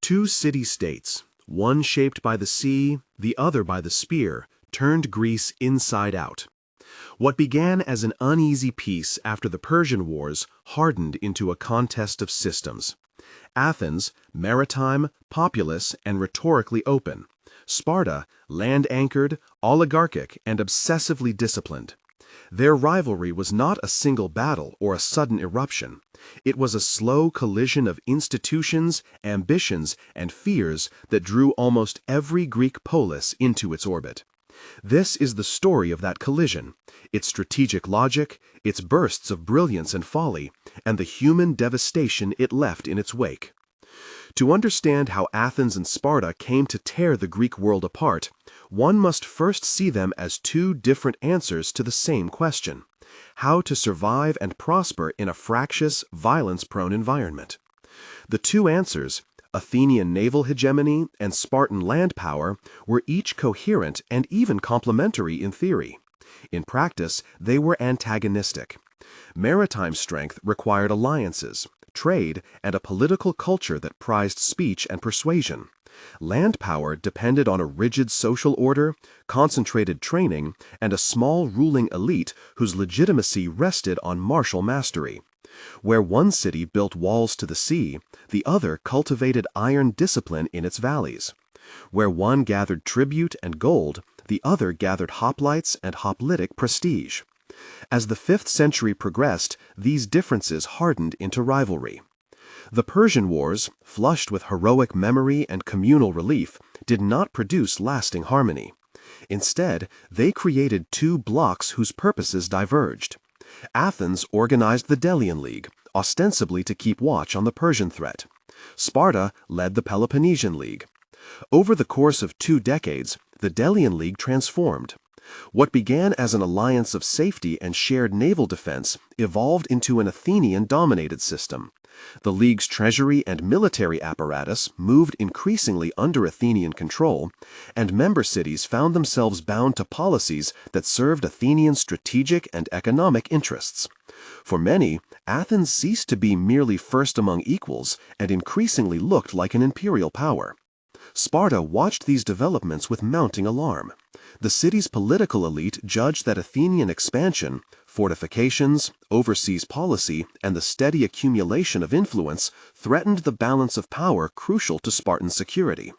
Two city-states, one shaped by the sea, the other by the spear, turned Greece inside out. What began as an uneasy peace after the Persian Wars hardened into a contest of systems. Athens, maritime, populous, and rhetorically open. Sparta, land-anchored, oligarchic, and obsessively disciplined. Their rivalry was not a single battle or a sudden eruption. It was a slow collision of institutions, ambitions, and fears that drew almost every Greek polis into its orbit. This is the story of that collision, its strategic logic, its bursts of brilliance and folly, and the human devastation it left in its wake. To understand how Athens and Sparta came to tear the Greek world apart, one must first see them as two different answers to the same question: how to survive and prosper in a fractious, violence-prone environment. The two answers, Athenian naval hegemony and Spartan land power, were each coherent and even complementary in theory. In practice, they were antagonistic. Maritime strength required alliances, trade, and a political culture that prized speech and persuasion. Land power depended on a rigid social order, concentrated training, and a small ruling elite whose legitimacy rested on martial mastery. Where one city built walls to the sea, the other cultivated iron discipline in its valleys. Where one gathered tribute and gold, the other gathered hoplites and hoplitic prestige. As the 5th century progressed, these differences hardened into rivalry. The Persian Wars, flushed with heroic memory and communal relief, did not produce lasting harmony. Instead, they created two blocs whose purposes diverged. Athens organized the Delian League, ostensibly to keep watch on the Persian threat. Sparta led the Peloponnesian League. Over the course of 2 decades, the Delian League transformed. What began as an alliance of safety and shared naval defense evolved into an Athenian-dominated system. The League's treasury and military apparatus moved increasingly under Athenian control, and member cities found themselves bound to policies that served Athenian strategic and economic interests. For many, Athens ceased to be merely first among equals and increasingly looked like an imperial power. Sparta watched these developments with mounting alarm. The city's political elite judged that Athenian expansion, fortifications, overseas policy, and the steady accumulation of influence threatened the balance of power crucial to Spartan security.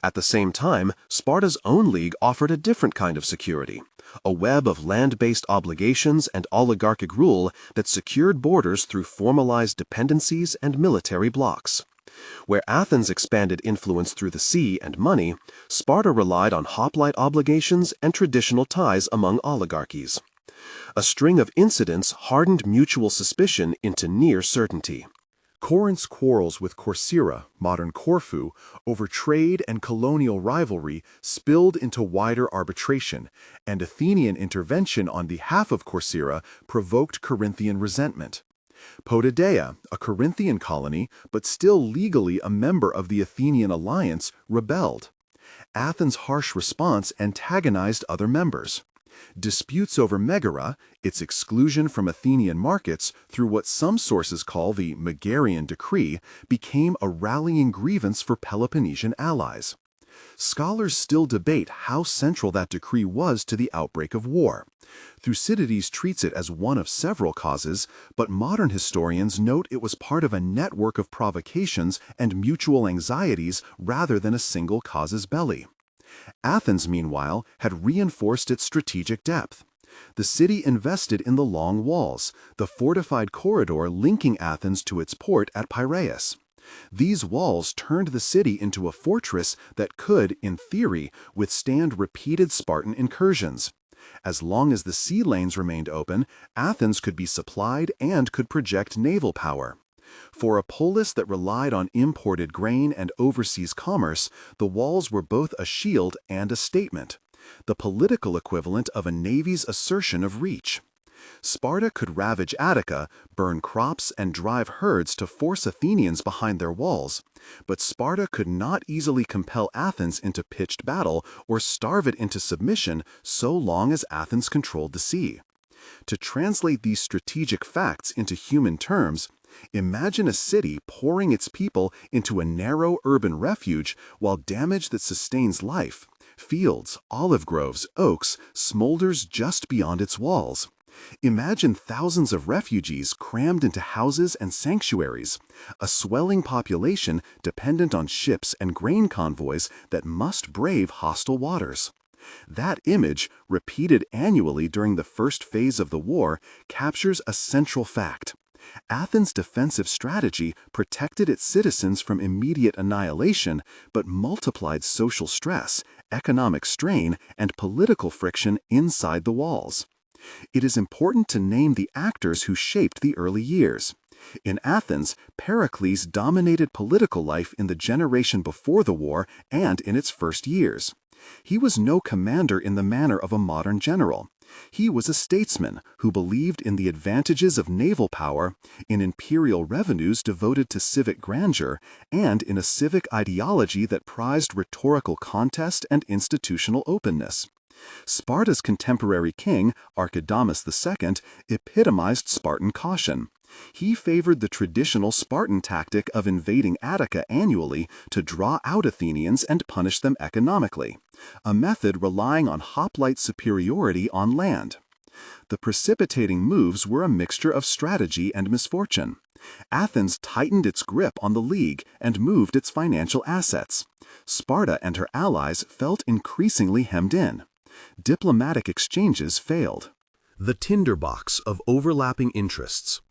At the same time, Sparta's own league offered a different kind of security, a web of land-based obligations and oligarchic rule that secured borders through formalized dependencies and military blocs. Where Athens expanded influence through the sea and money, Sparta relied on hoplite obligations and traditional ties among oligarchies. A string of incidents hardened mutual suspicion into near certainty. Corinth's quarrels with Corcyra, modern Corfu, over trade and colonial rivalry spilled into wider arbitration, and Athenian intervention on behalf of Corcyra provoked Corinthian resentment. Potidaea, a Corinthian colony, but still legally a member of the Athenian alliance, rebelled. Athens' harsh response antagonized other members. Disputes over Megara, its exclusion from Athenian markets through what some sources call the Megarian decree, became a rallying grievance for Peloponnesian allies. Scholars still debate how central that decree was to the outbreak of war. Thucydides treats it as one of several causes, but modern historians note it was part of a network of provocations and mutual anxieties rather than a single casus belli. Athens, meanwhile, had reinforced its strategic depth. The city invested in the long walls, the fortified corridor linking Athens to its port at Piraeus. These walls turned the city into a fortress that could, in theory, withstand repeated Spartan incursions. As long as the sea lanes remained open, Athens could be supplied and could project naval power. For a polis that relied on imported grain and overseas commerce, the walls were both a shield and a statement, the political equivalent of a navy's assertion of reach. Sparta could ravage Attica, burn crops, and drive herds to force Athenians behind their walls, but Sparta could not easily compel Athens into pitched battle or starve it into submission so long as Athens controlled the sea. To translate these strategic facts into human terms, Imagine a city pouring its people into a narrow urban refuge while damage that sustains life, fields, olive groves, oaks, smolders just beyond its walls. Imagine thousands of refugees crammed into houses and sanctuaries, a swelling population dependent on ships and grain convoys that must brave hostile waters. That image, repeated annually during the first phase of the war, captures a central fact. Athens' defensive strategy protected its citizens from immediate annihilation, but multiplied social stress, economic strain, and political friction inside the walls. It is important to name the actors who shaped the early years. In Athens, Pericles dominated political life in the generation before the war and in its first years. He was no commander in the manner of a modern general. He was a statesman who believed in the advantages of naval power, in imperial revenues devoted to civic grandeur, and in a civic ideology that prized rhetorical contest and institutional openness. Sparta's contemporary king, Archidamus II, epitomized Spartan caution. He favored the traditional Spartan tactic of invading Attica annually to draw out Athenians and punish them economically, a method relying on hoplite superiority on land. The precipitating moves were a mixture of strategy and misfortune. Athens tightened its grip on the league and moved its financial assets. Sparta and her allies felt increasingly hemmed in. Diplomatic exchanges failed. The tinderbox of overlapping interests.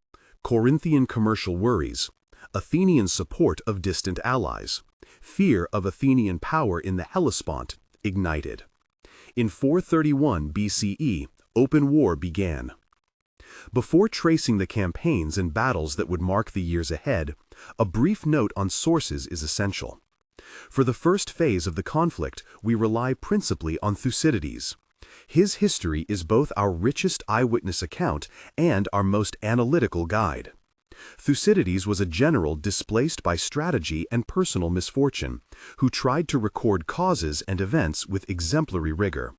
Corinthian commercial worries, Athenian support of distant allies, fear of Athenian power in the Hellespont, ignited. In 431 BCE, open war began. Before tracing the campaigns and battles that would mark the years ahead, a brief note on sources is essential. For the first phase of the conflict, we rely principally on Thucydides. His history is both our richest eyewitness account and our most analytical guide. Thucydides was a general displaced by strategy and personal misfortune, who tried to record causes and events with exemplary rigor.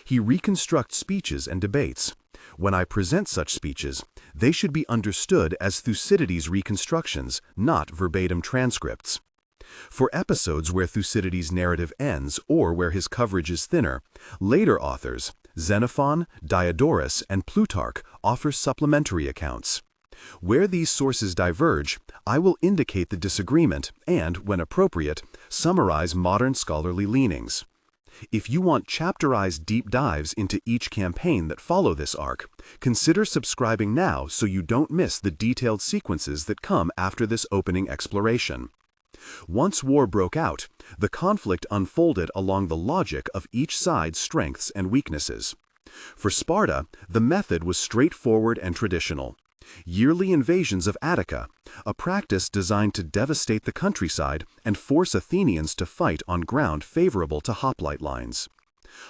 He reconstructs speeches and debates. When I present such speeches, they should be understood as Thucydides' reconstructions, not verbatim transcripts. For episodes where Thucydides' narrative ends or where his coverage is thinner, later authors, Xenophon, Diodorus, and Plutarch, offer supplementary accounts. Where these sources diverge, I will indicate the disagreement and, when appropriate, summarize modern scholarly leanings. If you want chapterized deep dives into each campaign that follow this arc, consider subscribing now so you don't miss the detailed sequences that come after this opening exploration. Once war broke out, the conflict unfolded along the logic of each side's strengths and weaknesses. For Sparta, the method was straightforward and traditional. Yearly invasions of Attica, a practice designed to devastate the countryside and force Athenians to fight on ground favorable to hoplite lines.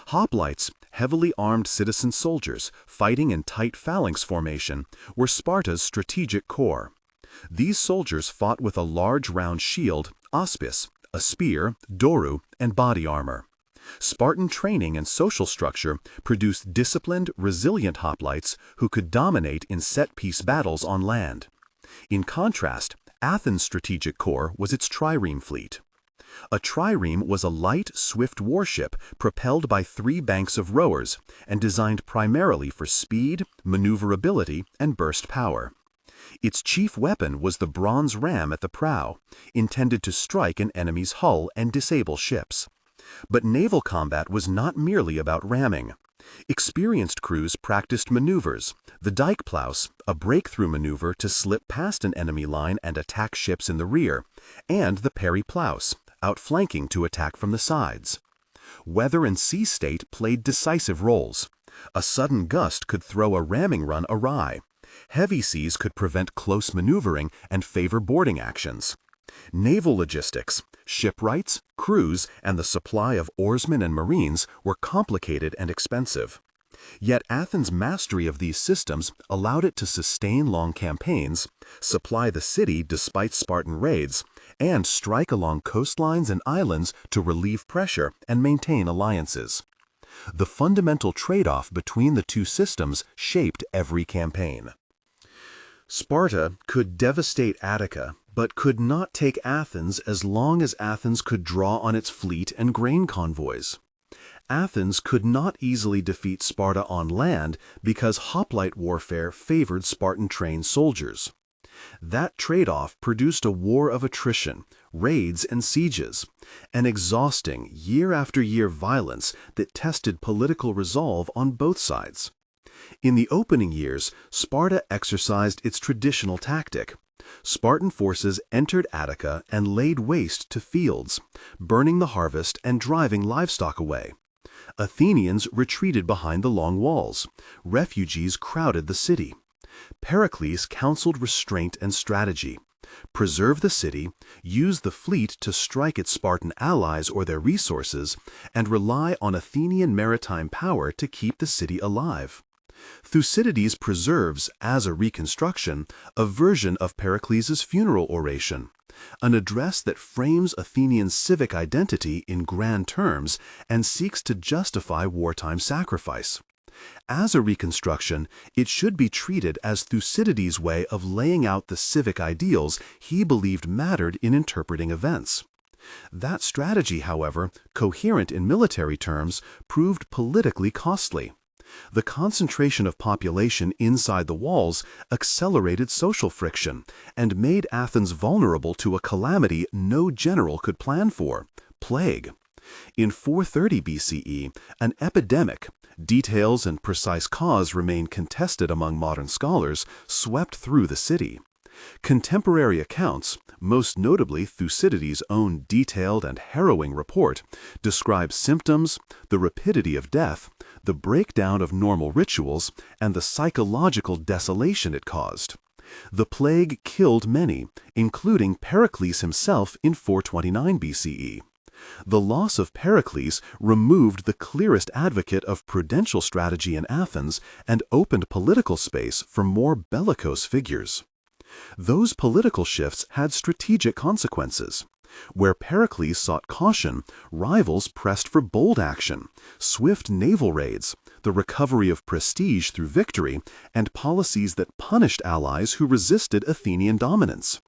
Hoplites, heavily armed citizen soldiers fighting in tight phalanx formation, were Sparta's strategic core. These soldiers fought with a large round shield, auspice, a spear, doru, and body armor. Spartan training and social structure produced disciplined, resilient hoplites who could dominate in set-piece battles on land. In contrast, Athens' strategic core was its trireme fleet. A trireme was a light, swift warship propelled by 3 banks of rowers and designed primarily for speed, maneuverability, and burst power. Its chief weapon was the bronze ram at the prow, intended to strike an enemy's hull and disable ships. But naval combat was not merely about ramming. Experienced crews practiced maneuvers, the dikeplaus, a breakthrough maneuver to slip past an enemy line and attack ships in the rear, and the periplaus, outflanking to attack from the sides. Weather and sea state played decisive roles. A sudden gust could throw a ramming run awry. Heavy seas could prevent close maneuvering and favor boarding actions. Naval logistics, shipwrights, crews, and the supply of oarsmen and marines were complicated and expensive. Yet Athens' mastery of these systems allowed it to sustain long campaigns, supply the city despite Spartan raids, and strike along coastlines and islands to relieve pressure and maintain alliances. The fundamental trade-off between the two systems shaped every campaign. Sparta could devastate Attica, but could not take Athens as long as Athens could draw on its fleet and grain convoys. Athens could not easily defeat Sparta on land because hoplite warfare favored Spartan-trained soldiers. That trade-off produced a war of attrition, raids and sieges, an exhausting year-after-year violence that tested political resolve on both sides. In the opening years, Sparta exercised its traditional tactic. Spartan forces entered Attica and laid waste to fields, burning the harvest and driving livestock away. Athenians retreated behind the long walls. Refugees crowded the city. Pericles counseled restraint and strategy. Preserve the city, use the fleet to strike its Spartan allies or their resources, and rely on Athenian maritime power to keep the city alive. Thucydides preserves, as a reconstruction, a version of Pericles' funeral oration, an address that frames Athenian civic identity in grand terms and seeks to justify wartime sacrifice. As a reconstruction, it should be treated as Thucydides' way of laying out the civic ideals he believed mattered in interpreting events. That strategy, however, coherent in military terms, proved politically costly. The concentration of population inside the walls accelerated social friction and made Athens vulnerable to a calamity no general could plan for: plague. In 430 BCE, an epidemic, details and precise cause remain contested among modern scholars, swept through the city. Contemporary accounts, most notably Thucydides' own detailed and harrowing report, describe symptoms, the rapidity of death, the breakdown of normal rituals, and the psychological desolation it caused. The plague killed many, including Pericles himself in 429 BCE. The loss of Pericles removed the clearest advocate of prudential strategy in Athens and opened political space for more bellicose figures. Those political shifts had strategic consequences. Where Pericles sought caution, rivals pressed for bold action, swift naval raids, the recovery of prestige through victory, and policies that punished allies who resisted Athenian dominance.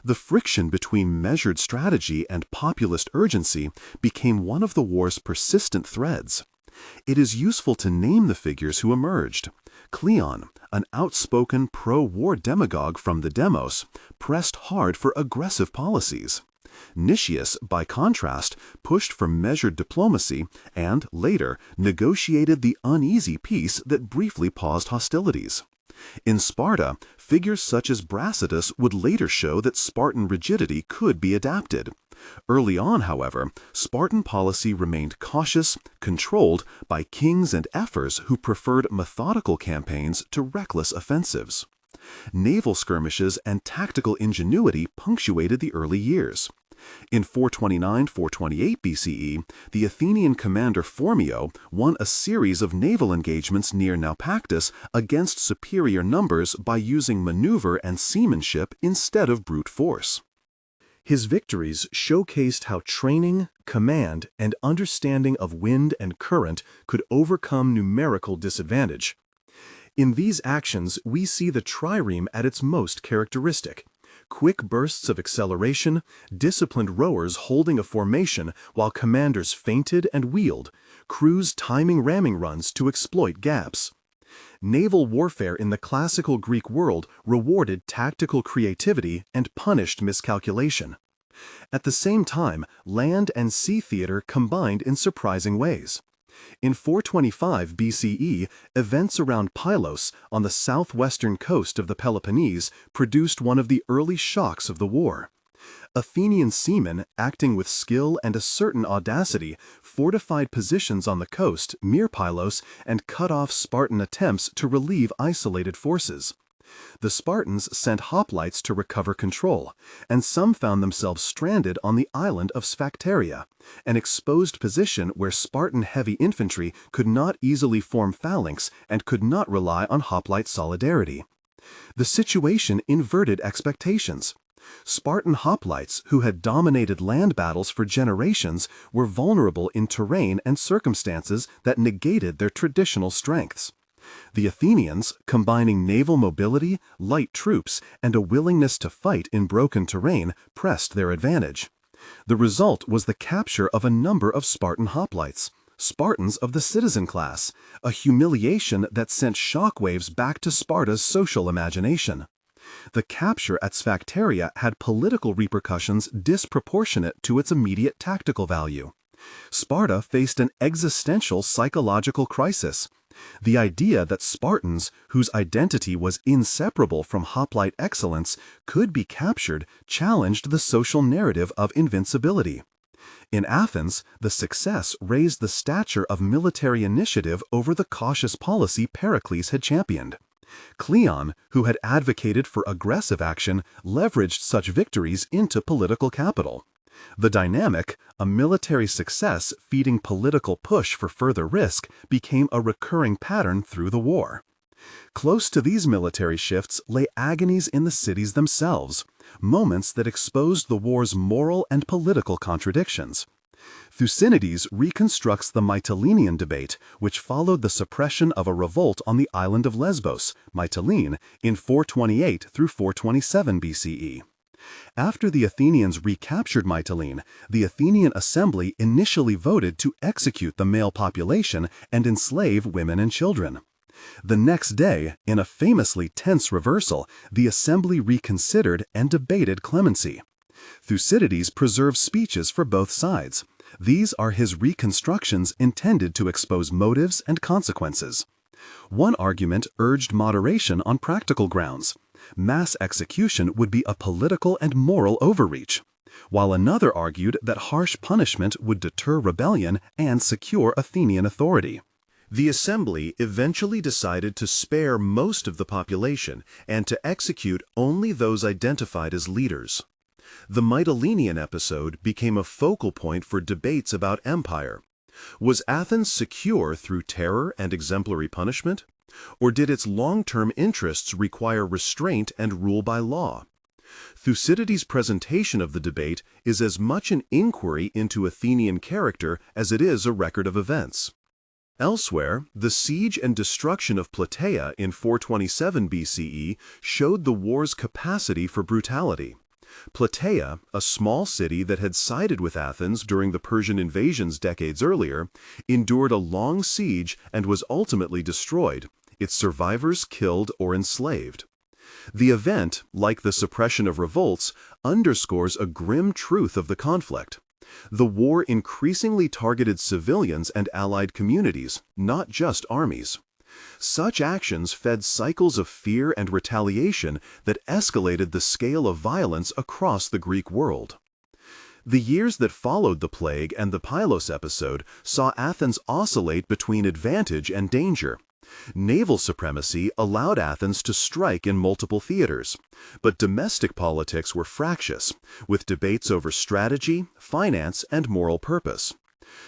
The friction between measured strategy and populist urgency became one of the war's persistent threads. It is useful to name the figures who emerged. Cleon, an outspoken pro-war demagogue from the Demos, pressed hard for aggressive policies. Nicias, by contrast, pushed for measured diplomacy and, later, negotiated the uneasy peace that briefly paused hostilities. In Sparta, figures such as Brasidas would later show that Spartan rigidity could be adapted. Early on, however, Spartan policy remained cautious, controlled by kings and ephors who preferred methodical campaigns to reckless offensives. Naval skirmishes and tactical ingenuity punctuated the early years. In 429–428 BCE, the Athenian commander Phormio won a series of naval engagements near Naupactus against superior numbers by using maneuver and seamanship instead of brute force. His victories showcased how training, command, and understanding of wind and current could overcome numerical disadvantage. In these actions, we see the trireme at its most characteristic. Quick bursts of acceleration, disciplined rowers holding a formation while commanders feinted and wheeled, crews timing ramming runs to exploit gaps. Naval warfare in the classical Greek world rewarded tactical creativity and punished miscalculation. At the same time, land and sea theater combined in surprising ways. In 425 BCE, events around Pylos on the southwestern coast of the Peloponnese produced one of the early shocks of the war. Athenian seamen, acting with skill and a certain audacity, fortified positions on the coast near Pylos and cut off Spartan attempts to relieve isolated forces. The Spartans sent hoplites to recover control, and some found themselves stranded on the island of Sphacteria, an exposed position where Spartan heavy infantry could not easily form phalanx and could not rely on hoplite solidarity. The situation inverted expectations. Spartan hoplites, who had dominated land battles for generations, were vulnerable in terrain and circumstances that negated their traditional strengths. The Athenians, combining naval mobility, light troops, and a willingness to fight in broken terrain, pressed their advantage. The result was the capture of a number of Spartan hoplites, Spartans of the citizen class, a humiliation that sent shockwaves back to Sparta's social imagination. The capture at Sphacteria had political repercussions disproportionate to its immediate tactical value. Sparta faced an existential psychological crisis. The idea that Spartans, whose identity was inseparable from hoplite excellence, could be captured challenged the social narrative of invincibility. In Athens, the success raised the stature of military initiative over the cautious policy Pericles had championed. Cleon, who had advocated for aggressive action, leveraged such victories into political capital. The dynamic, a military success feeding political push for further risk, became a recurring pattern through the war. Close to these military shifts lay agonies in the cities themselves, moments that exposed the war's moral and political contradictions. Thucydides reconstructs the Mytilenean debate, which followed the suppression of a revolt on the island of Lesbos, Mytilene, in 428 through 427 BCE. After the Athenians recaptured Mytilene, the Athenian assembly initially voted to execute the male population and enslave women and children. The next day, in a famously tense reversal, the assembly reconsidered and debated clemency. Thucydides preserves speeches for both sides. These are his reconstructions intended to expose motives and consequences. One argument urged moderation on practical grounds. Mass execution would be a political and moral overreach, while another argued that harsh punishment would deter rebellion and secure Athenian authority. The assembly eventually decided to spare most of the population and to execute only those identified as leaders. The Mytilenean episode became a focal point for debates about empire. Was Athens secure through terror and exemplary punishment? Or did its long-term interests require restraint and rule by law? Thucydides' presentation of the debate is as much an inquiry into Athenian character as it is a record of events. Elsewhere, the siege and destruction of Plataea in 427 BCE showed the war's capacity for brutality. Plataea, a small city that had sided with Athens during the Persian invasions decades earlier, endured a long siege and was ultimately destroyed, its survivors killed or enslaved. The event, like the suppression of revolts, underscores a grim truth of the conflict. The war increasingly targeted civilians and allied communities, not just armies. Such actions fed cycles of fear and retaliation that escalated the scale of violence across the Greek world. The years that followed the plague and the Pylos episode saw Athens oscillate between advantage and danger. Naval supremacy allowed Athens to strike in multiple theaters, but domestic politics were fractious, with debates over strategy, finance, and moral purpose.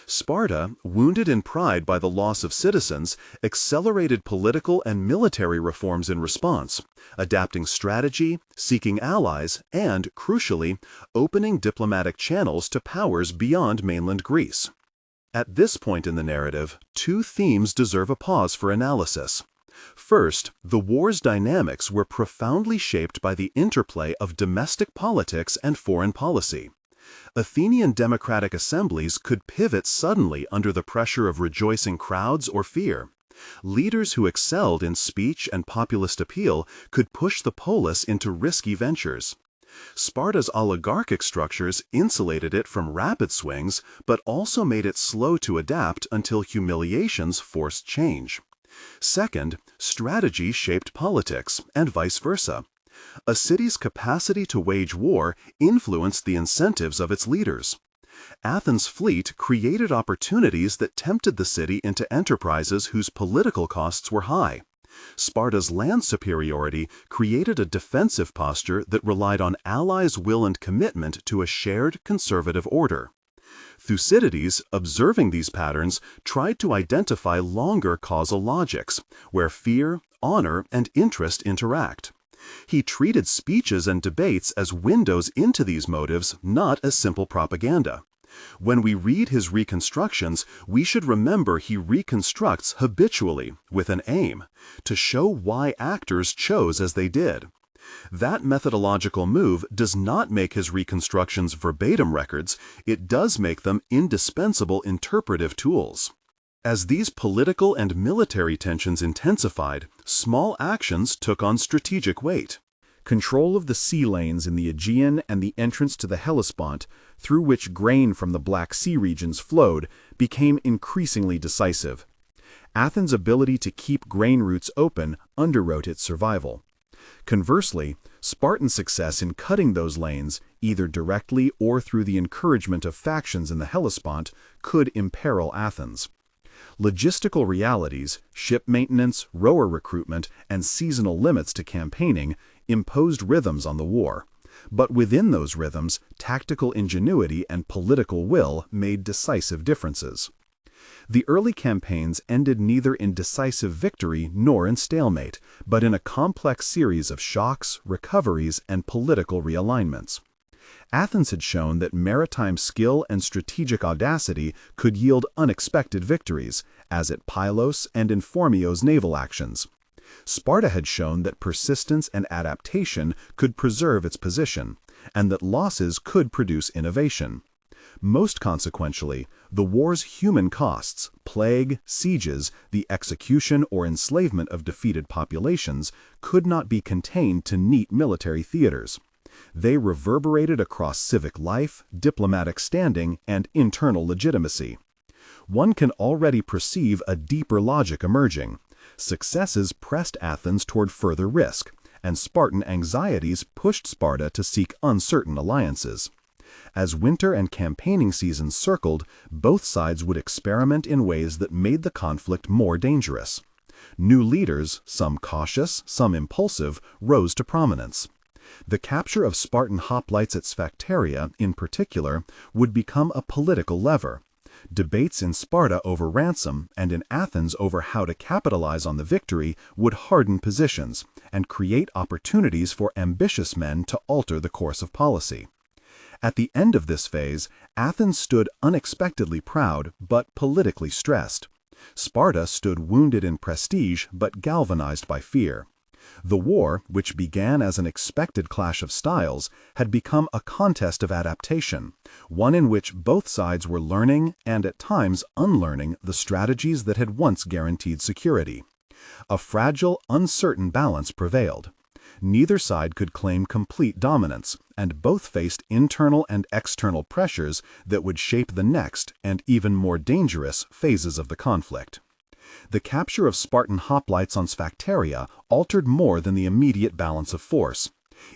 Sparta, wounded in pride by the loss of citizens, accelerated political and military reforms in response, adapting strategy, seeking allies, and, crucially, opening diplomatic channels to powers beyond mainland Greece. At this point in the narrative, two themes deserve a pause for analysis. First, the war's dynamics were profoundly shaped by the interplay of domestic politics and foreign policy. Athenian democratic assemblies could pivot suddenly under the pressure of rejoicing crowds or fear. Leaders who excelled in speech and populist appeal could push the polis into risky ventures. Sparta's oligarchic structures insulated it from rapid swings, but also made it slow to adapt until humiliations forced change. Second, strategy shaped politics, and vice versa. A city's capacity to wage war influenced the incentives of its leaders. Athens' fleet created opportunities that tempted the city into enterprises whose political costs were high. Sparta's land superiority created a defensive posture that relied on allies' will and commitment to a shared conservative order. Thucydides, observing these patterns, tried to identify longer causal logics, where fear, honor, and interest interact. He treated speeches and debates as windows into these motives, not as simple propaganda. When we read his reconstructions, we should remember he reconstructs habitually, with an aim, to show why actors chose as they did. That methodological move does not make his reconstructions verbatim records, it does make them indispensable interpretive tools. As these political and military tensions intensified, small actions took on strategic weight. Control of the sea lanes in the Aegean and the entrance to the Hellespont, through which grain from the Black Sea regions flowed, became increasingly decisive. Athens' ability to keep grain routes open underwrote its survival. Conversely, Spartan success in cutting those lanes, either directly or through the encouragement of factions in the Hellespont, could imperil Athens. Logistical realities, ship maintenance, rower recruitment, and seasonal limits to campaigning imposed rhythms on the war. But within those rhythms, tactical ingenuity and political will made decisive differences. The early campaigns ended neither in decisive victory nor in stalemate, but in a complex series of shocks, recoveries, and political realignments. Athens had shown that maritime skill and strategic audacity could yield unexpected victories, as at Pylos and in Phormio's naval actions. Sparta had shown that persistence and adaptation could preserve its position, and that losses could produce innovation. Most consequentially, the war's human costs, plague, sieges, the execution or enslavement of defeated populations, could not be contained to neat military theaters. They reverberated across civic life, diplomatic standing, and internal legitimacy. One can already perceive a deeper logic emerging. Successes pressed Athens toward further risk, and Spartan anxieties pushed Sparta to seek uncertain alliances. As winter and campaigning seasons circled, both sides would experiment in ways that made the conflict more dangerous. New leaders, some cautious, some impulsive, rose to prominence. The capture of Spartan hoplites at Sphacteria, in particular, would become a political lever. Debates in Sparta over ransom and in Athens over how to capitalize on the victory would harden positions and create opportunities for ambitious men to alter the course of policy. At the end of this phase, Athens stood unexpectedly proud but politically stressed. Sparta stood wounded in prestige but galvanized by fear. The war, which began as an expected clash of styles, had become a contest of adaptation, one in which both sides were learning and at times unlearning the strategies that had once guaranteed security. A fragile, uncertain balance prevailed. Neither side could claim complete dominance, and both faced internal and external pressures that would shape the next and even more dangerous phases of the conflict. The capture of Spartan hoplites on Sphacteria altered more than the immediate balance of force.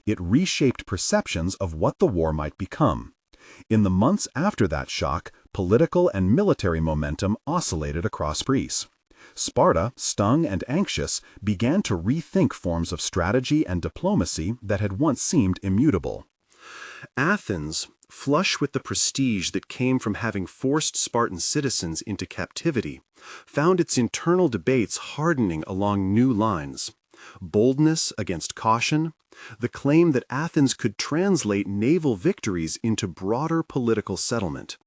It reshaped perceptions of what the war might become. In the months after that shock, political and military momentum oscillated across Greece. Sparta, stung and anxious, began to rethink forms of strategy and diplomacy that had once seemed immutable. Athens, flush with the prestige that came from having forced Spartan citizens into captivity, found its internal debates hardening along new lines. Boldness against caution, the claim that Athens could translate naval victories into broader political settlement.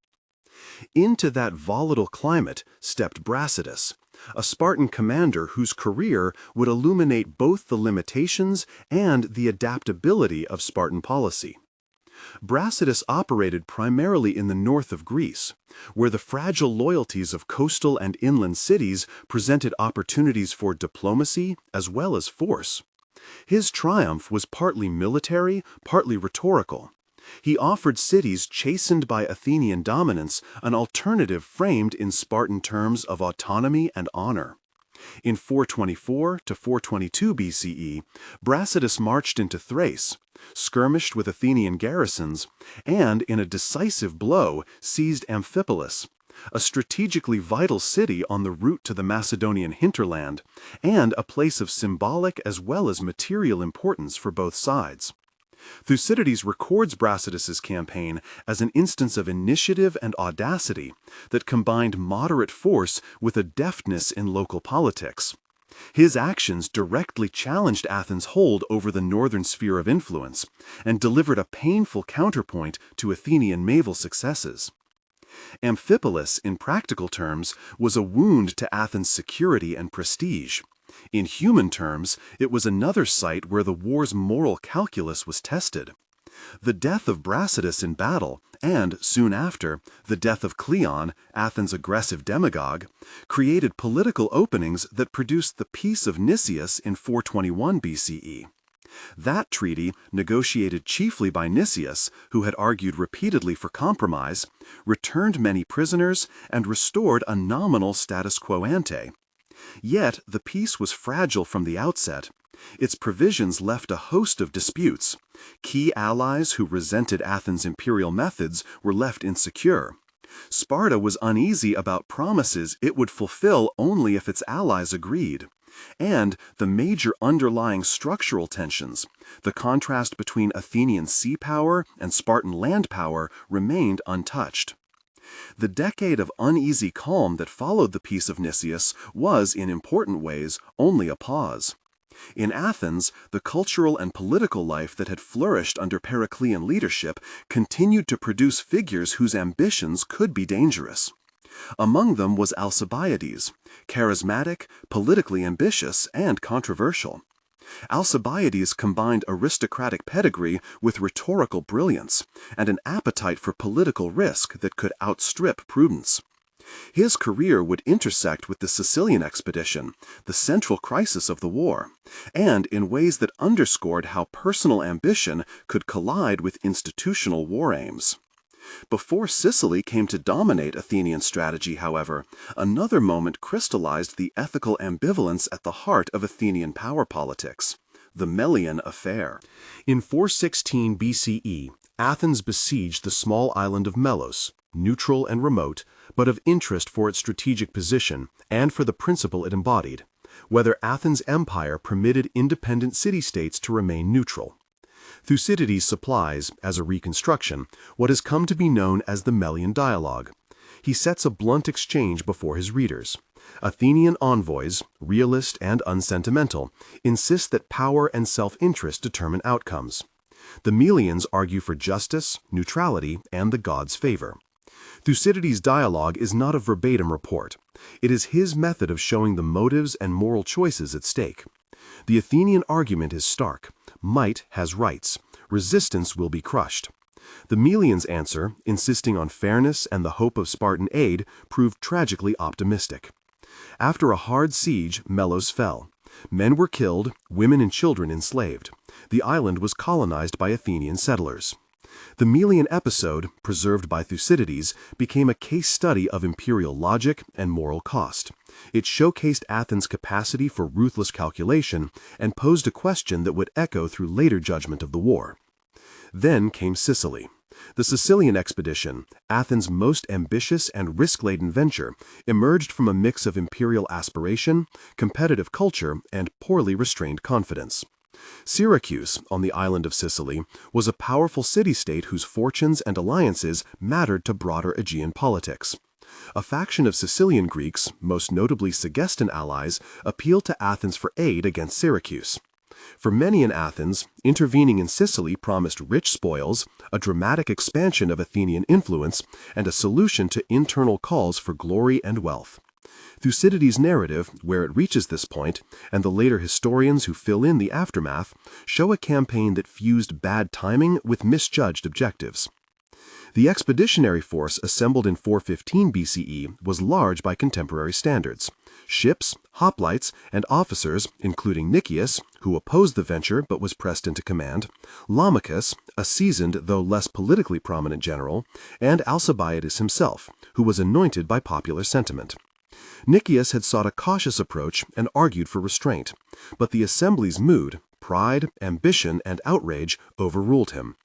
Into that volatile climate stepped Brasidas, a Spartan commander whose career would illuminate both the limitations and the adaptability of Spartan policy. Brasidas operated primarily in the north of Greece, where the fragile loyalties of coastal and inland cities presented opportunities for diplomacy as well as force. His triumph was partly military, partly rhetorical. He offered cities chastened by Athenian dominance an alternative framed in Spartan terms of autonomy and honor. In 424 to 422 BCE, Brasidas marched into Thrace, skirmished with Athenian garrisons, and in a decisive blow seized Amphipolis, a strategically vital city on the route to the Macedonian hinterland, and a place of symbolic as well as material importance for both sides. Thucydides records Brasidas's campaign as an instance of initiative and audacity that combined moderate force with a deftness in local politics. His actions directly challenged Athens' hold over the northern sphere of influence and delivered a painful counterpoint to Athenian naval successes. Amphipolis, in practical terms, was a wound to Athens' security and prestige. In human terms, it was another site where the war's moral calculus was tested. The death of Brasidas in battle, and, soon after, the death of Cleon, Athens' aggressive demagogue, created political openings that produced the Peace of Nicias in 421 BCE. That treaty, negotiated chiefly by Nicias, who had argued repeatedly for compromise, returned many prisoners and restored a nominal status quo ante. Yet the peace was fragile from the outset. Its provisions left a host of disputes. Key allies who resented Athens' imperial methods were left insecure. Sparta was uneasy about promises it would fulfill only if its allies agreed. And the major underlying structural tensions, the contrast between Athenian sea power and Spartan land power, remained untouched. The decade of uneasy calm that followed the Peace of Nicias was, in important ways, only a pause. In Athens, the cultural and political life that had flourished under Periclean leadership continued to produce figures whose ambitions could be dangerous. Among them was Alcibiades, charismatic, politically ambitious, and controversial. Alcibiades combined aristocratic pedigree with rhetorical brilliance and an appetite for political risk that could outstrip prudence. His career would intersect with the Sicilian expedition, the central crisis of the war, and in ways that underscored how personal ambition could collide with institutional war aims. Before Sicily came to dominate Athenian strategy, however, another moment crystallized the ethical ambivalence at the heart of Athenian power politics: the Melian affair. In 416 BCE, Athens besieged the small island of Melos, neutral and remote, but of interest for its strategic position and for the principle it embodied, whether Athens' empire permitted independent city-states to remain neutral. Thucydides supplies, as a reconstruction, what has come to be known as the Melian dialogue. He sets a blunt exchange before his readers. Athenian envoys, realist and unsentimental, insist that power and self-interest determine outcomes. The Melians argue for justice, neutrality, and the gods' favor. Thucydides' dialogue is not a verbatim report. It is his method of showing the motives and moral choices at stake. The Athenian argument is stark. Might has rights. Resistance will be crushed. The Melians' answer, insisting on fairness and the hope of Spartan aid, proved tragically optimistic. After a hard siege, Melos fell. Men were killed, women and children enslaved. The island was colonized by Athenian settlers. The Melian episode, preserved by Thucydides, became a case study of imperial logic and moral cost. It showcased Athens' capacity for ruthless calculation and posed a question that would echo through later judgment of the war. Then came Sicily. The Sicilian expedition, Athens' most ambitious and risk-laden venture, emerged from a mix of imperial aspiration, competitive culture, and poorly restrained confidence. Syracuse, on the island of Sicily, was a powerful city-state whose fortunes and alliances mattered to broader Aegean politics. A faction of Sicilian Greeks, most notably Segestan allies, appealed to Athens for aid against Syracuse. For many in Athens, intervening in Sicily promised rich spoils, a dramatic expansion of Athenian influence, and a solution to internal calls for glory and wealth. Thucydides' narrative, where it reaches this point, and the later historians who fill in the aftermath, show a campaign that fused bad timing with misjudged objectives. The expeditionary force assembled in 415 BCE was large by contemporary standards. Ships, hoplites, and officers, including Nicias, who opposed the venture but was pressed into command, Lamachus, a seasoned though less politically prominent general, and Alcibiades himself, who was anointed by popular sentiment. Nicias had sought a cautious approach and argued for restraint, but the assembly's mood, pride, ambition, and outrage overruled him.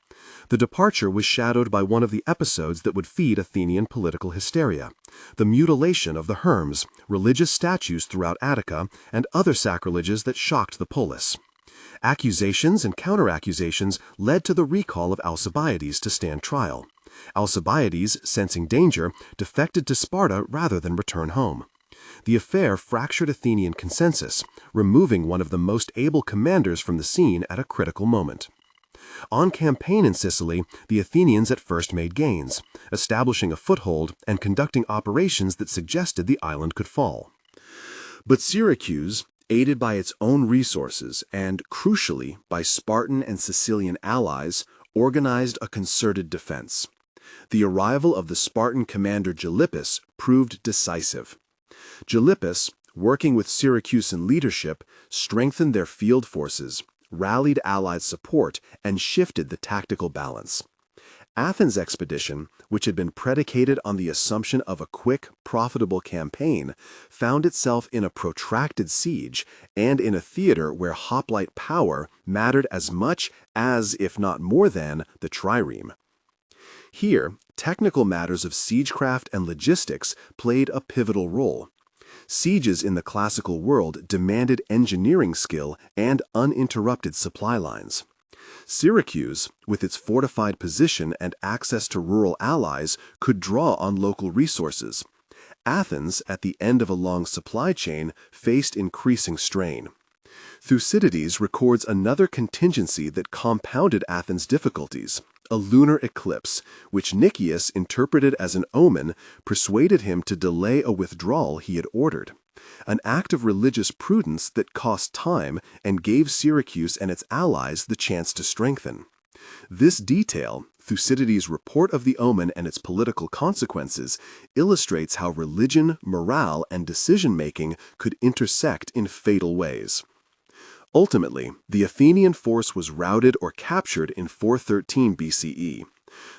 The departure was shadowed by one of the episodes that would feed Athenian political hysteria: the mutilation of the Herms, religious statues throughout Attica, and other sacrileges that shocked the polis. Accusations and counter-accusations led to the recall of Alcibiades to stand trial. Alcibiades, sensing danger, defected to Sparta rather than return home. The affair fractured Athenian consensus, removing one of the most able commanders from the scene at a critical moment. On campaign in Sicily, the Athenians at first made gains, establishing a foothold and conducting operations that suggested the island could fall. But Syracuse, aided by its own resources and, crucially, by Spartan and Sicilian allies, organized a concerted defense. The arrival of the Spartan commander Gylippus proved decisive. Gylippus, working with Syracusan leadership, strengthened their field forces, rallied Allied support, and shifted the tactical balance. Athens' expedition, which had been predicated on the assumption of a quick, profitable campaign, found itself in a protracted siege and in a theater where hoplite power mattered as much as, if not more than, the trireme. Here, technical matters of siegecraft and logistics played a pivotal role. Sieges in the classical world demanded engineering skill and uninterrupted supply lines. Syracuse, with its fortified position and access to rural allies, could draw on local resources. Athens, at the end of a long supply chain, faced increasing strain. Thucydides records another contingency that compounded Athens' difficulties: a lunar eclipse, which Nicias interpreted as an omen, persuaded him to delay a withdrawal he had ordered. An act of religious prudence that cost time and gave Syracuse and its allies the chance to strengthen. This detail, Thucydides' report of the omen and its political consequences, illustrates how religion, morale, and decision-making could intersect in fatal ways. Ultimately, the Athenian force was routed or captured in 413 BCE.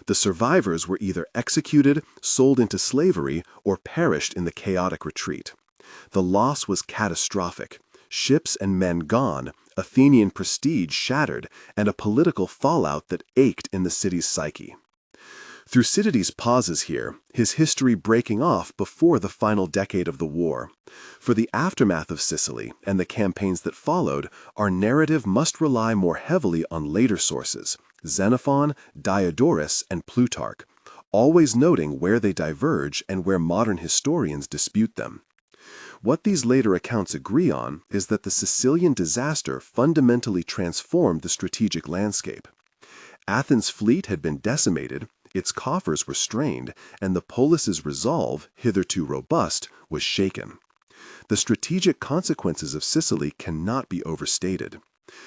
The survivors were either executed, sold into slavery, or perished in the chaotic retreat. The loss was catastrophic: ships and men gone, Athenian prestige shattered, and a political fallout that ached in the city's psyche. Thucydides pauses here, his history breaking off before the final decade of the war. For the aftermath of Sicily and the campaigns that followed, our narrative must rely more heavily on later sources: Xenophon, Diodorus, and Plutarch, always noting where they diverge and where modern historians dispute them. What these later accounts agree on is that the Sicilian disaster fundamentally transformed the strategic landscape. Athens' fleet had been decimated, its coffers were strained, and the polis's resolve, hitherto robust, was shaken. The strategic consequences of Sicily cannot be overstated.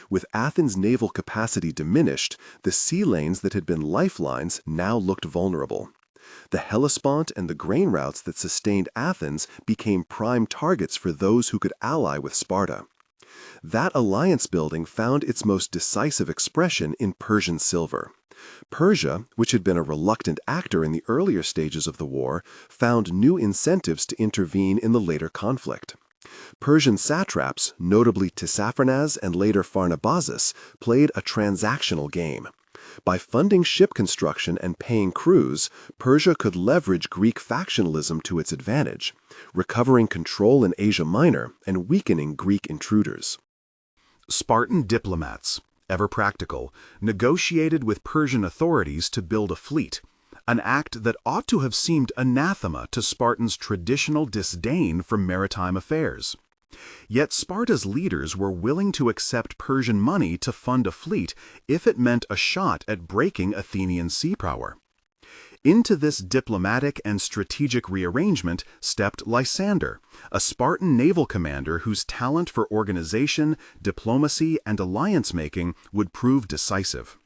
With Athens' naval capacity diminished, the sea lanes that had been lifelines now looked vulnerable. The Hellespont and the grain routes that sustained Athens became prime targets for those who could ally with Sparta. That alliance building found its most decisive expression in Persian silver. Persia, which had been a reluctant actor in the earlier stages of the war, found new incentives to intervene in the later conflict. Persian satraps, notably Tissaphernes and later Pharnabazus, played a transactional game. By funding ship construction and paying crews, Persia could leverage Greek factionalism to its advantage, recovering control in Asia Minor and weakening Greek intruders. Spartan diplomats, ever practical, negotiated with Persian authorities to build a fleet, an act that ought to have seemed anathema to Spartans' traditional disdain for maritime affairs. Yet Sparta's leaders were willing to accept Persian money to fund a fleet if it meant a shot at breaking Athenian sea power. Into this diplomatic and strategic rearrangement stepped Lysander, a Spartan naval commander whose talent for organization, diplomacy, and alliance-making would prove decisive.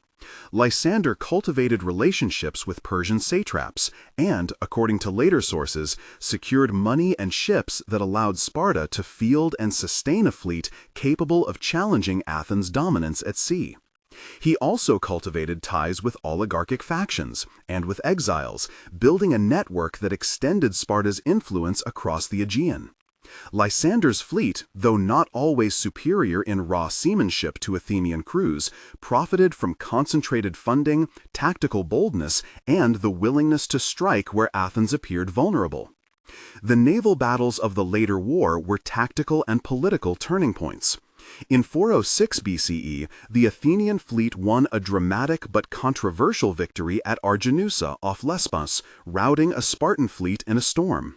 Lysander cultivated relationships with Persian satraps and, according to later sources, secured money and ships that allowed Sparta to field and sustain a fleet capable of challenging Athens' dominance at sea. He also cultivated ties with oligarchic factions and with exiles, building a network that extended Sparta's influence across the Aegean. Lysander's fleet, though not always superior in raw seamanship to Athenian crews, profited from concentrated funding, tactical boldness, and the willingness to strike where Athens appeared vulnerable. The naval battles of the later war were tactical and political turning points. In 406 BCE, the Athenian fleet won a dramatic but controversial victory at Arginusa off Lesbos, routing a Spartan fleet in a storm.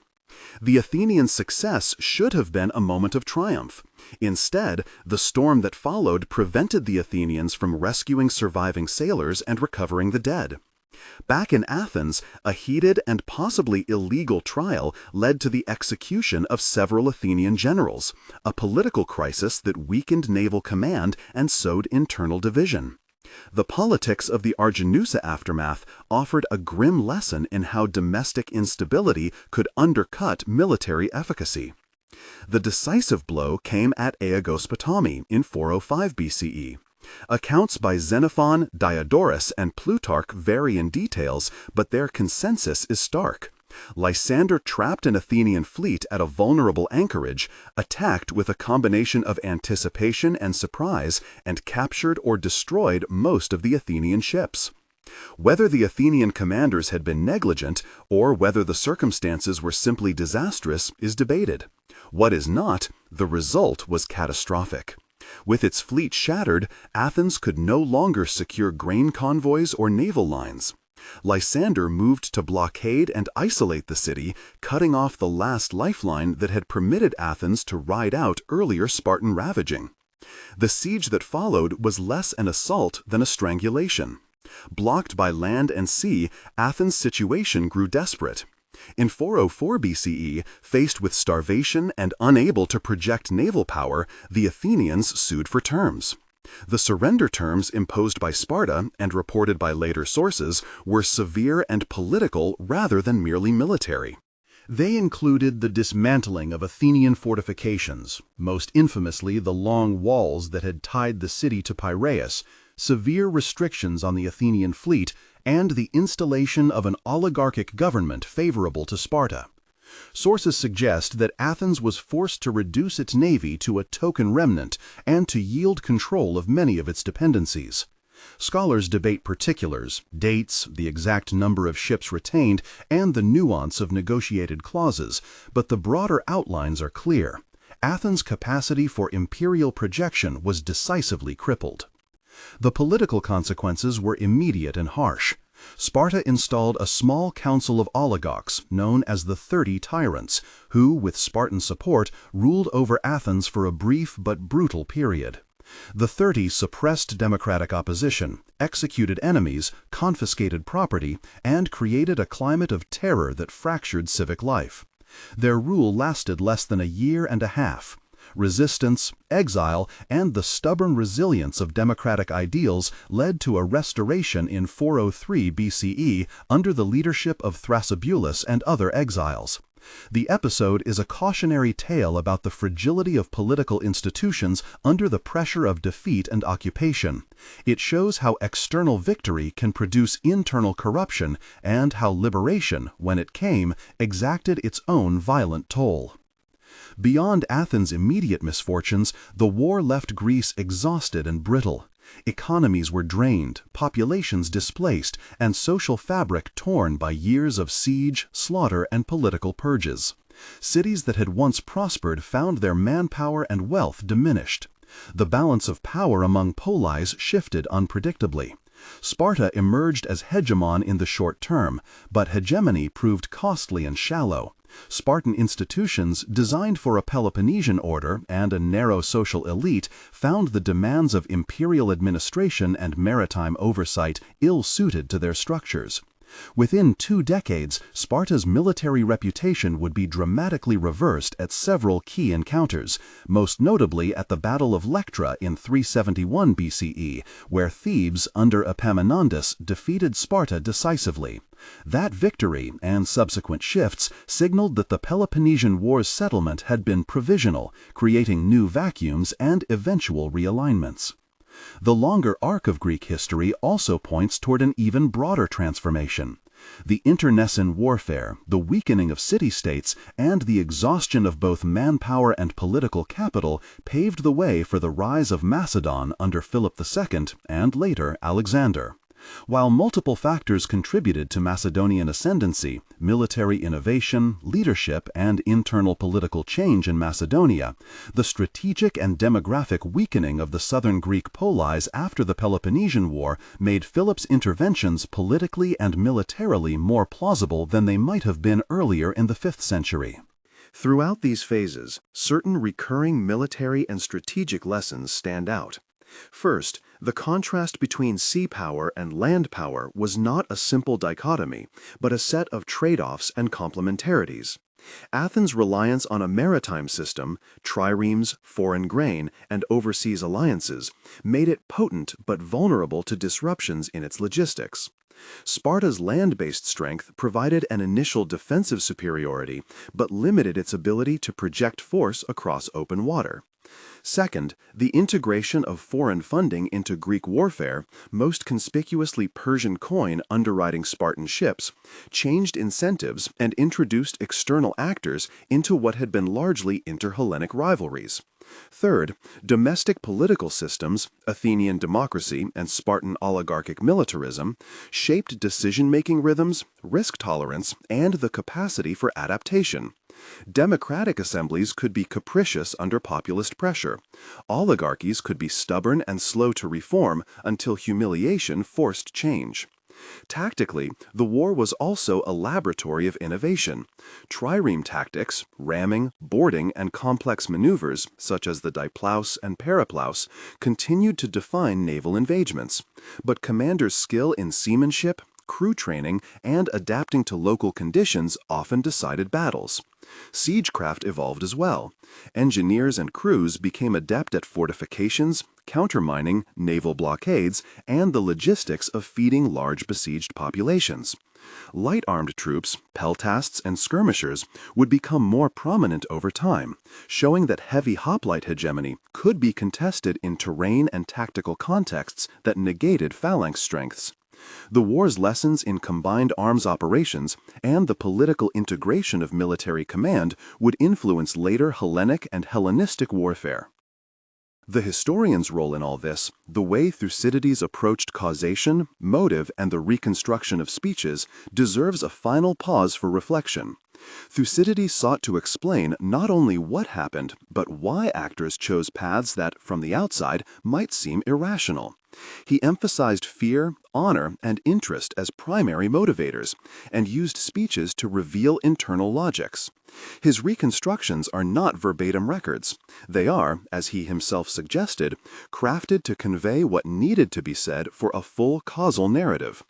The Athenian success should have been a moment of triumph. Instead, the storm that followed prevented the Athenians from rescuing surviving sailors and recovering the dead. Back in Athens, a heated and possibly illegal trial led to the execution of several Athenian generals, a political crisis that weakened naval command and sowed internal division. The politics of the Arginusa aftermath offered a grim lesson in how domestic instability could undercut military efficacy. The decisive blow came at Aegospotami in 405 BCE. Accounts by Xenophon, Diodorus, and Plutarch vary in details, but their consensus is stark. Lysander trapped an Athenian fleet at a vulnerable anchorage, attacked with a combination of anticipation and surprise, and captured or destroyed most of the Athenian ships. Whether the Athenian commanders had been negligent, or whether the circumstances were simply disastrous, is debated. What is not, the result was catastrophic. With its fleet shattered, Athens could no longer secure grain convoys or naval lines. Lysander moved to blockade and isolate the city, cutting off the last lifeline that had permitted Athens to ride out earlier Spartan ravaging. The siege that followed was less an assault than a strangulation. Blocked by land and sea, Athens' situation grew desperate. In 404 BCE, faced with starvation and unable to project naval power, the Athenians sued for terms. The surrender terms imposed by Sparta, and reported by later sources, were severe and political rather than merely military. They included the dismantling of Athenian fortifications, most infamously the long walls that had tied the city to Piraeus, severe restrictions on the Athenian fleet, and the installation of an oligarchic government favorable to Sparta. Sources suggest that Athens was forced to reduce its navy to a token remnant and to yield control of many of its dependencies. Scholars debate particulars, dates, the exact number of ships retained, and the nuance of negotiated clauses, but the broader outlines are clear. Athens' capacity for imperial projection was decisively crippled. The political consequences were immediate and harsh. Sparta installed a small council of oligarchs, known as the 30 Tyrants, who, with Spartan support, ruled over Athens for a brief but brutal period. The 30 suppressed democratic opposition, executed enemies, confiscated property, and created a climate of terror that fractured civic life. Their rule lasted less than a year and a half. Resistance, exile, and the stubborn resilience of democratic ideals led to a restoration in 403 BCE under the leadership of Thrasybulus and other exiles. The episode is a cautionary tale about the fragility of political institutions under the pressure of defeat and occupation. It shows how external victory can produce internal corruption and how liberation, when it came, exacted its own violent toll. Beyond Athens' immediate misfortunes, the war left Greece exhausted and brittle. Economies were drained, populations displaced, and social fabric torn by years of siege, slaughter, and political purges. Cities that had once prospered found their manpower and wealth diminished. The balance of power among polis shifted unpredictably. Sparta emerged as hegemon in the short term, but hegemony proved costly and shallow. Spartan institutions, designed for a Peloponnesian order and a narrow social elite, found the demands of imperial administration and maritime oversight ill-suited to their structures. Within 2 decades, Sparta's military reputation would be dramatically reversed at several key encounters, most notably at the Battle of Lectra in 371 BCE, where Thebes, under Epaminondas, defeated Sparta decisively. That victory, and subsequent shifts, signaled that the Peloponnesian War's settlement had been provisional, creating new vacuums and eventual realignments. The longer arc of Greek history also points toward an even broader transformation. The internecine warfare, the weakening of city-states, and the exhaustion of both manpower and political capital paved the way for the rise of Macedon under Philip II and later Alexander. While multiple factors contributed to Macedonian ascendancy, military innovation, leadership, and internal political change in Macedonia, the strategic and demographic weakening of the southern Greek polis after the Peloponnesian War made Philip's interventions politically and militarily more plausible than they might have been earlier in the 5th century. Throughout these phases, certain recurring military and strategic lessons stand out. First, the contrast between sea power and land power was not a simple dichotomy, but a set of trade-offs and complementarities. Athens' reliance on a maritime system, triremes, foreign grain, and overseas alliances made it potent but vulnerable to disruptions in its logistics. Sparta's land-based strength provided an initial defensive superiority, but limited its ability to project force across open water. Second, the integration of foreign funding into Greek warfare, most conspicuously Persian coin underwriting Spartan ships, changed incentives and introduced external actors into what had been largely inter-Hellenic rivalries. Third, domestic political systems, Athenian democracy and Spartan oligarchic militarism, shaped decision-making rhythms, risk tolerance, and the capacity for adaptation. Democratic assemblies could be capricious under populist pressure. Oligarchies could be stubborn and slow to reform until humiliation forced change. Tactically, the war was also a laboratory of innovation. Trireme tactics, ramming, boarding, and complex maneuvers, such as the diplaus and periplaus, continued to define naval engagements. But commanders' skill in seamanship, crew training, and adapting to local conditions often decided battles. Siegecraft evolved as well. Engineers and crews became adept at fortifications, countermining, naval blockades, and the logistics of feeding large besieged populations. Light-armed troops, peltasts, and skirmishers would become more prominent over time, showing that heavy hoplite hegemony could be contested in terrain and tactical contexts that negated phalanx strengths. The war's lessons in combined arms operations and the political integration of military command would influence later Hellenic and Hellenistic warfare. The historian's role in all this, the way Thucydides approached causation, motive, and the reconstruction of speeches, deserves a final pause for reflection. Thucydides sought to explain not only what happened, but why actors chose paths that, from the outside, might seem irrational. He emphasized fear, honor, and interest as primary motivators, and used speeches to reveal internal logics. His reconstructions are not verbatim records. They are, as he himself suggested, crafted to convey what needed to be said for a full causal narrative.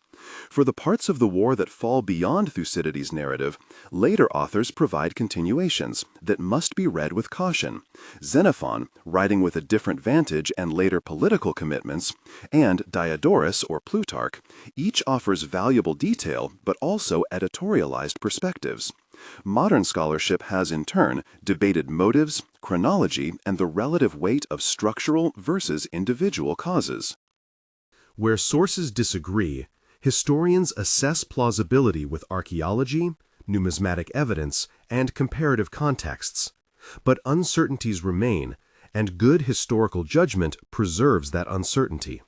For the parts of the war that fall beyond Thucydides' narrative, later authors provide continuations that must be read with caution. Xenophon, writing with a different vantage and later political commitments, and Diodorus or Plutarch, each offers valuable detail but also editorialized perspectives. Modern scholarship has, in turn, debated motives, chronology, and the relative weight of structural versus individual causes. Where sources disagree, historians assess plausibility with archaeology, numismatic evidence, and comparative contexts. But uncertainties remain, and good historical judgment preserves that uncertainty.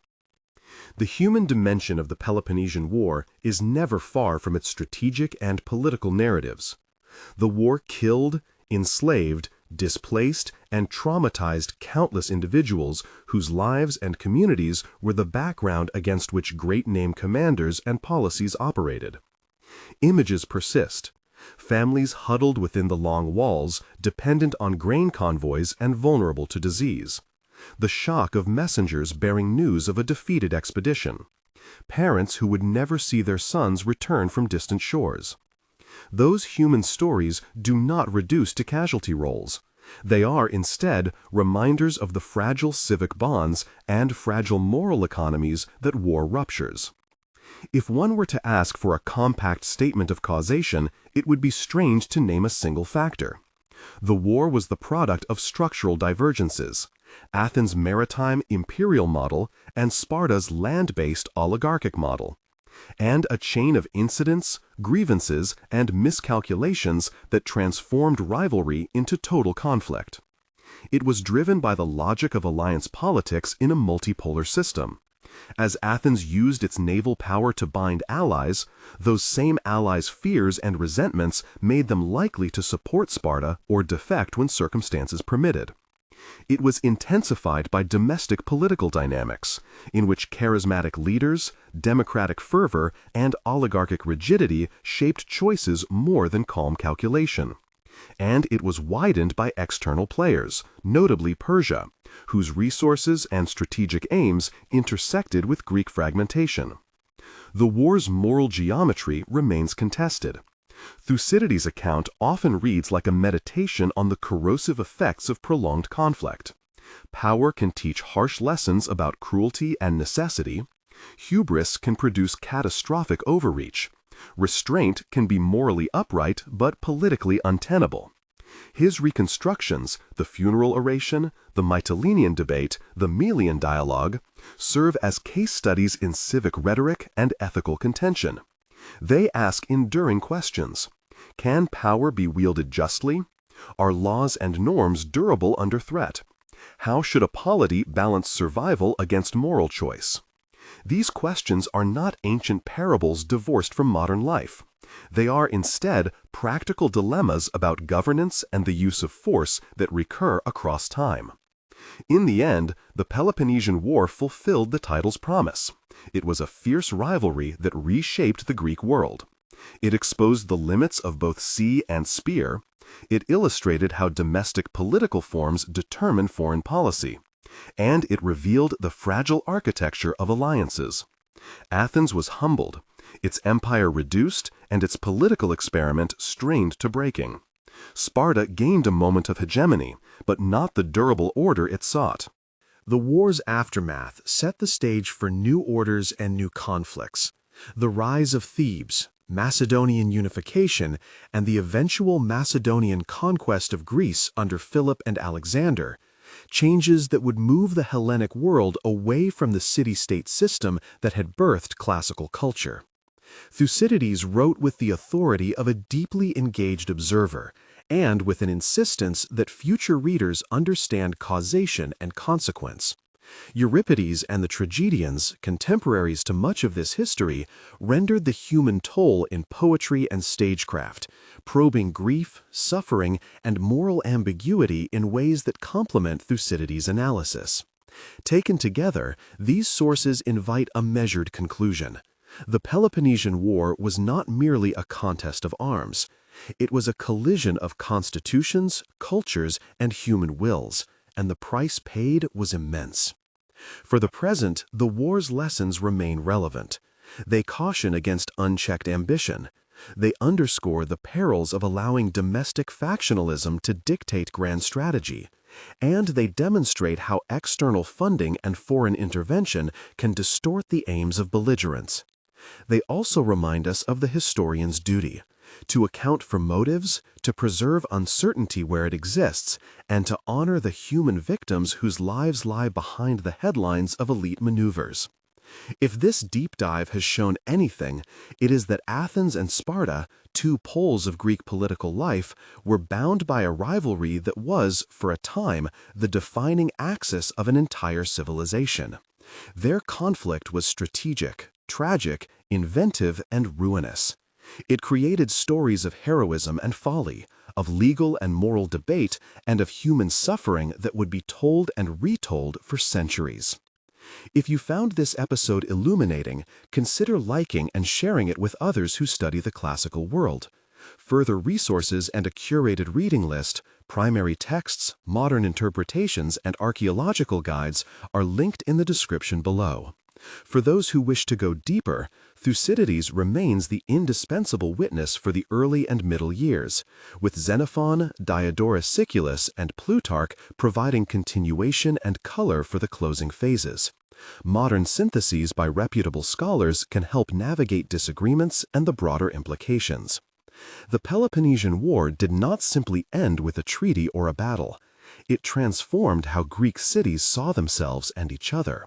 The human dimension of the Peloponnesian War is never far from its strategic and political narratives. The war killed, enslaved, displaced, and traumatized countless individuals whose lives and communities were the background against which great-name commanders and policies operated. Images persist. Families huddled within the long walls, dependent on grain convoys and vulnerable to disease. The shock of messengers bearing news of a defeated expedition. Parents who would never see their sons return from distant shores. Those human stories do not reduce to casualty rolls. They are, instead, reminders of the fragile civic bonds and fragile moral economies that war ruptures. If one were to ask for a compact statement of causation, it would be strange to name a single factor. The war was the product of structural divergences: Athens' maritime imperial model and Sparta's land-based oligarchic model, and a chain of incidents, grievances, and miscalculations that transformed rivalry into total conflict. It was driven by the logic of alliance politics in a multipolar system. As Athens used its naval power to bind allies, those same allies' fears and resentments made them likely to support Sparta or defect when circumstances permitted. It was intensified by domestic political dynamics, in which charismatic leaders, democratic fervor, and oligarchic rigidity shaped choices more than calm calculation. And it was widened by external players, notably Persia, whose resources and strategic aims intersected with Greek fragmentation. The war's moral geometry remains contested. Thucydides' account often reads like a meditation on the corrosive effects of prolonged conflict. Power can teach harsh lessons about cruelty and necessity. Hubris can produce catastrophic overreach. Restraint can be morally upright but politically untenable. His reconstructions, the funeral oration, the Mytilenean debate, the Melian dialogue, serve as case studies in civic rhetoric and ethical contention. They ask enduring questions. Can power be wielded justly? Are laws and norms durable under threat? How should a polity balance survival against moral choice? These questions are not ancient parables divorced from modern life. They are instead practical dilemmas about governance and the use of force that recur across time. In the end, the Peloponnesian War fulfilled the title's promise. It was a fierce rivalry that reshaped the Greek world. It exposed the limits of both sea and spear. It illustrated how domestic political forms determine foreign policy. And it revealed the fragile architecture of alliances. Athens was humbled, its empire reduced, and its political experiment strained to breaking. Sparta gained a moment of hegemony, but not the durable order it sought. The war's aftermath set the stage for new orders and new conflicts. The rise of Thebes, Macedonian unification, and the eventual Macedonian conquest of Greece under Philip and Alexander, changes that would move the Hellenic world away from the city-state system that had birthed classical culture. Thucydides wrote with the authority of a deeply engaged observer, and with an insistence that future readers understand causation and consequence. Euripides and the tragedians, contemporaries to much of this history, rendered the human toll in poetry and stagecraft, probing grief, suffering, and moral ambiguity in ways that complement Thucydides' analysis. Taken together, these sources invite a measured conclusion. The Peloponnesian War was not merely a contest of arms. It was a collision of constitutions, cultures, and human wills, and the price paid was immense. For the present, the war's lessons remain relevant. They caution against unchecked ambition. They underscore the perils of allowing domestic factionalism to dictate grand strategy. And they demonstrate how external funding and foreign intervention can distort the aims of belligerents. They also remind us of the historian's duty, to account for motives, to preserve uncertainty where it exists, and to honor the human victims whose lives lie behind the headlines of elite maneuvers. If this deep dive has shown anything, it is that Athens and Sparta, two poles of Greek political life, were bound by a rivalry that was, for a time, the defining axis of an entire civilization. Their conflict was strategic, tragic, inventive, and ruinous. It created stories of heroism and folly, of legal and moral debate, and of human suffering that would be told and retold for centuries. If you found this episode illuminating, consider liking and sharing it with others who study the classical world. Further resources and a curated reading list, primary texts, modern interpretations, and archaeological guides are linked in the description below. For those who wish to go deeper, Thucydides remains the indispensable witness for the early and middle years, with Xenophon, Diodorus Siculus, and Plutarch providing continuation and color for the closing phases. Modern syntheses by reputable scholars can help navigate disagreements and the broader implications. The Peloponnesian War did not simply end with a treaty or a battle. It transformed how Greek cities saw themselves and each other.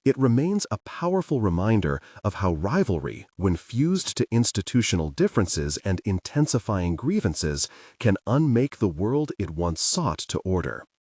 It remains a powerful reminder of how rivalry, when fused to institutional differences and intensifying grievances, can unmake the world it once sought to order.